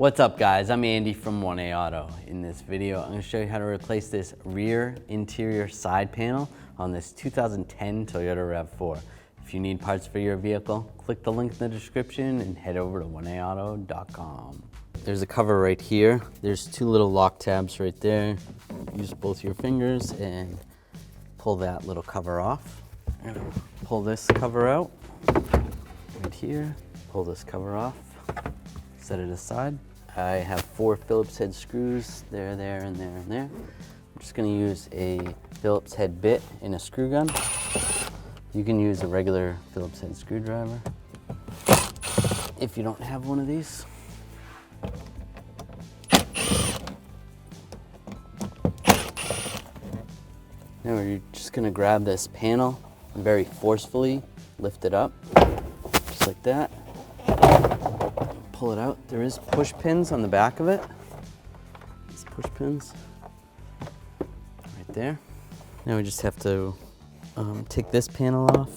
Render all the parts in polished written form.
What's up guys, I'm Andy from 1A Auto. In this video, I'm going to show you how to replace this rear interior side panel on this 2010 Toyota Rav4. If you need parts for your vehicle, click the link in the description and head over to 1aauto.com. There's a cover right here. There's two little lock tabs right there. Use both your fingers and pull that little cover off. I'm going to pull this cover out right here. Pull this cover off. Set it aside. I have 4 Phillips head screws, there, and there, and there. I'm just gonna use a Phillips head bit and a screw gun. You can use a regular Phillips head screwdriver if you don't have one of these. Now we're just gonna grab this panel and very forcefully lift it up, just like that. Pull it out. There is push pins on the back of it. These push pins right there. Now we just have to take this panel off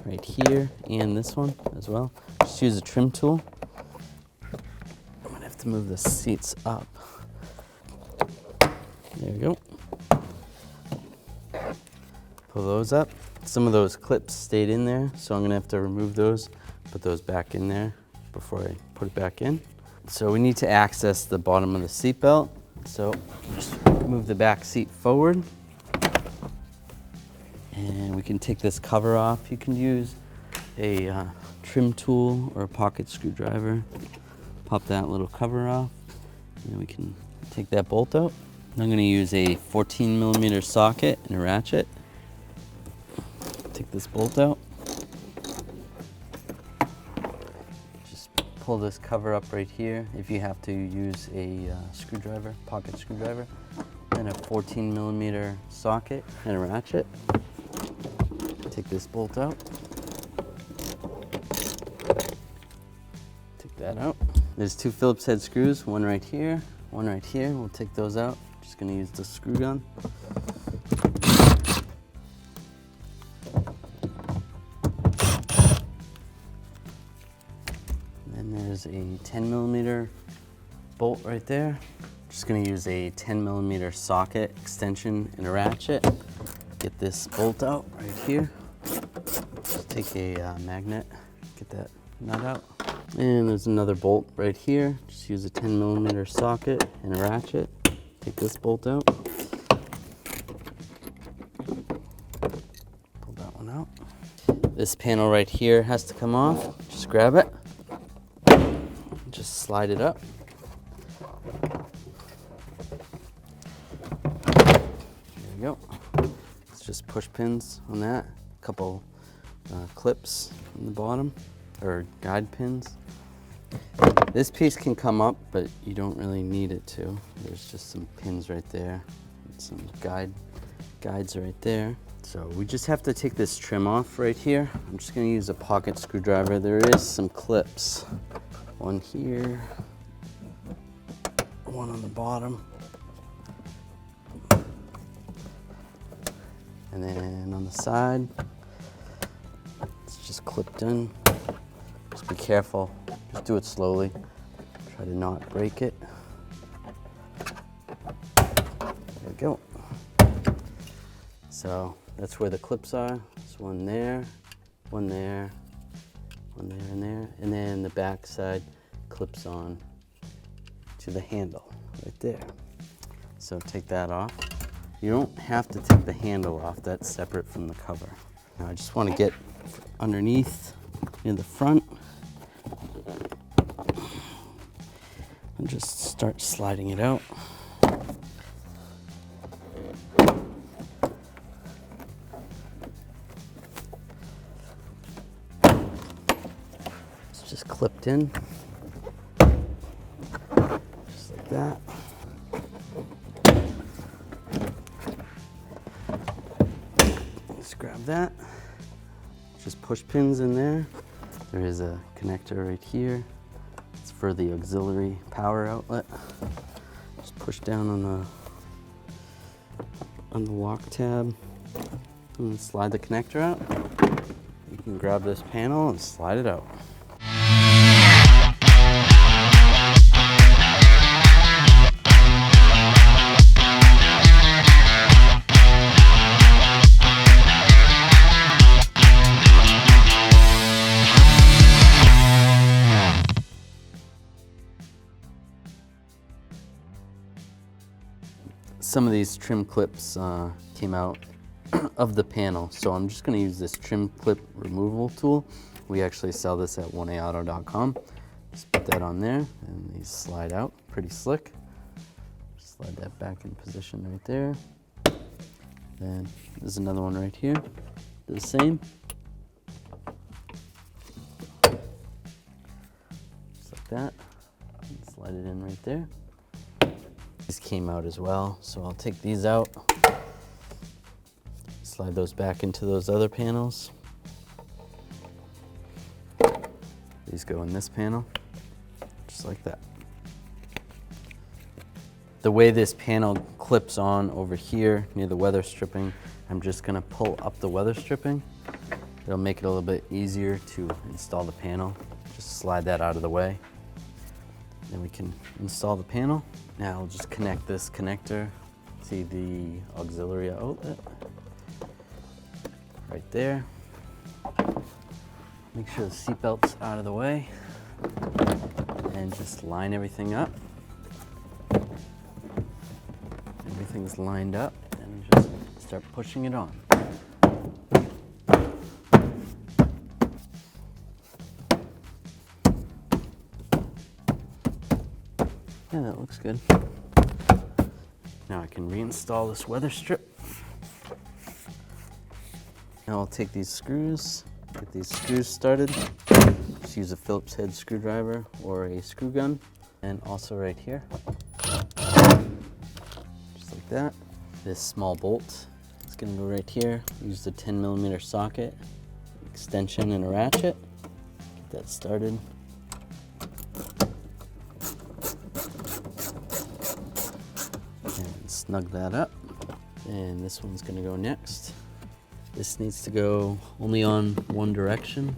right here and this one as well. Just use a trim tool. I'm gonna have to move the seats up. There we go. Pull those up. Some of those clips stayed in there, so I'm gonna have to remove those, put those back in there before I put it back in. So we need to access the bottom of the seat belt. So just move the back seat forward. And we can take this cover off. You can use a trim tool or a pocket screwdriver. Pop that little cover off. And then we can take that bolt out. I'm gonna use a 14mm socket and a ratchet. Take this bolt out. Pull this cover up right here. If you have to use a screwdriver, pocket screwdriver, and a 14mm socket and a ratchet. Take this bolt out. Take that out. There's 2 Phillips head screws, one right here, one right here. We'll take those out. Just gonna use the screw gun. There's a 10mm bolt right there. Just gonna use a 10mm socket extension and a ratchet. Get this bolt out right here. Just take a magnet, get that nut out. And there's another bolt right here. Just use a 10mm socket and a ratchet. Take this bolt out. Pull that one out. This panel right here has to come off. Just grab it. Just slide it up. There we go. It's just push pins on that. A couple clips on the bottom, or guide pins. This piece can come up, but you don't really need it to. There's just some pins right there, and some guides right there. So we just have to take this trim off right here. I'm just gonna use a pocket screwdriver. There is some clips. One here, one on the bottom, and then on the side, it's just clipped in. Just be careful, just do it slowly. Try to not break it. There we go. So that's where the clips are. There's one there, one there, one there and there, and then the back side clips on to the handle right there. So take that off. You don't have to take the handle off, that's separate from the cover. Now I just want to get underneath in the front and just start sliding it out. Just clipped in, just like that. Just grab that. Just push pins in there. There is a connector right here. It's for the auxiliary power outlet. Just push down on the lock tab and slide the connector out. You can grab this panel and slide it out. some of these trim clips came out of the panel, so I'm just going to use this trim clip removal tool. We actually sell this at 1aauto.com. Just put that on there, and these slide out pretty slick. Slide that back in position right there. Then there's another one right here. Do the same. Just like that. And slide it in right there. These came out as well, so I'll take these out. Slide those back into those other panels. These go in this panel, just like that. The way this panel clips on over here near the weather stripping, I'm just gonna pull up the weather stripping. It'll make it a little bit easier to install the panel. Just slide that out of the way. Then we can install the panel. Now I'll just connect this connector to the auxiliary outlet. Right there. Make sure the seatbelt's out of the way. And just line everything up. Everything's lined up, and just start pushing it on. Yeah, that looks good. Now I can reinstall this weather strip. Now I'll take these screws, get these screws started. Just use a Phillips head screwdriver or a screw gun. And also right here. Just like that. This small bolt is gonna go right here. Use the 10mm socket, extension and a ratchet. Get that started. And snug that up. And this one's gonna go next. This needs to go only on one direction.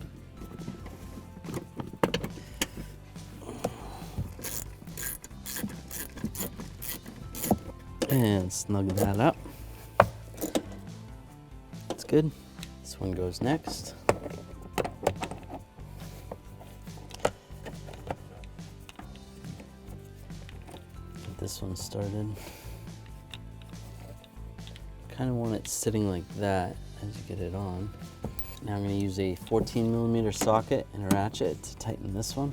And snug that up. That's good. This one goes next. Get this one started. Kind of want it sitting like that as you get it on. Now I'm going to use a 14mm socket and a ratchet to tighten this one.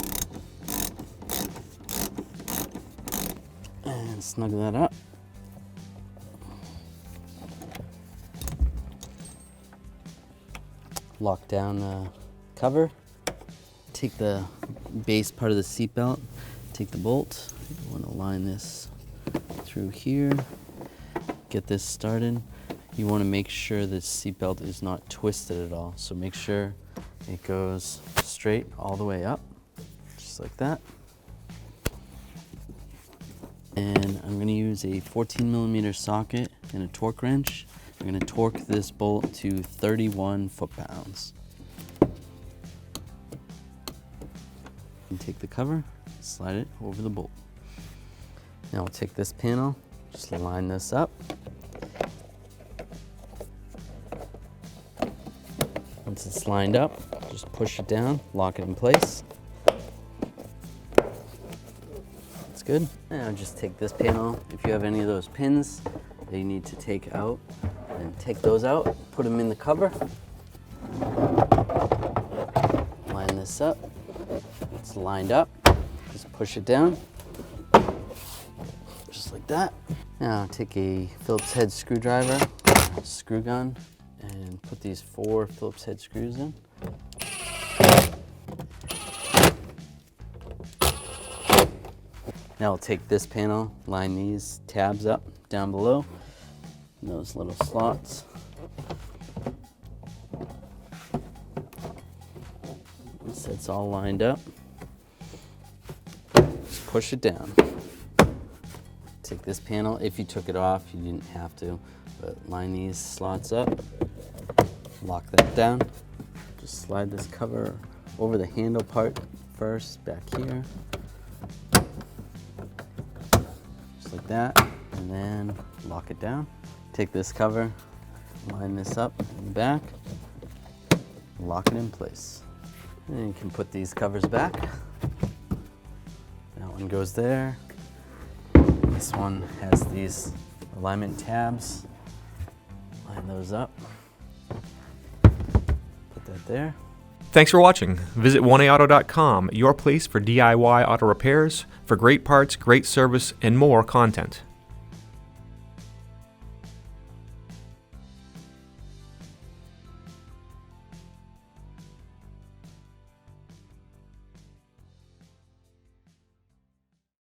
And snug that up. Lock down the cover. Take the base part of the seatbelt, take the bolt. You want to line this through here. Get this started. You want to make sure the seatbelt is not twisted at all. So make sure it goes straight all the way up, just like that. And I'm going to use a 14mm socket and a torque wrench. I'm going to torque this bolt to 31 foot-pounds. And take the cover, slide it over the bolt. Now I'll take this panel, just line this up. Once it's lined up, just push it down, lock it in place. That's good. Now just take this panel. If you have any of those pins that you need to take out, then take those out, put them in the cover. Line this up. It's lined up. Just push it down, just like that. Now take a Phillips head screwdriver, screw gun, and put these 4 Phillips head screws in. Now I'll take this panel, line these tabs up down below, those little slots. Once that's all lined up, just push it down. Take this panel, if you took it off, you didn't have to, but line these slots up, lock that down. Just slide this cover over the handle part first, back here. Just like that, and then lock it down. Take this cover, line this up in the back, lock it in place. And you can put these covers back. That one goes there. This one has these alignment tabs. Line those up. Put that there. Thanks for watching. Visit 1aauto.com, your place for DIY auto repairs, for great parts, great service, and more content.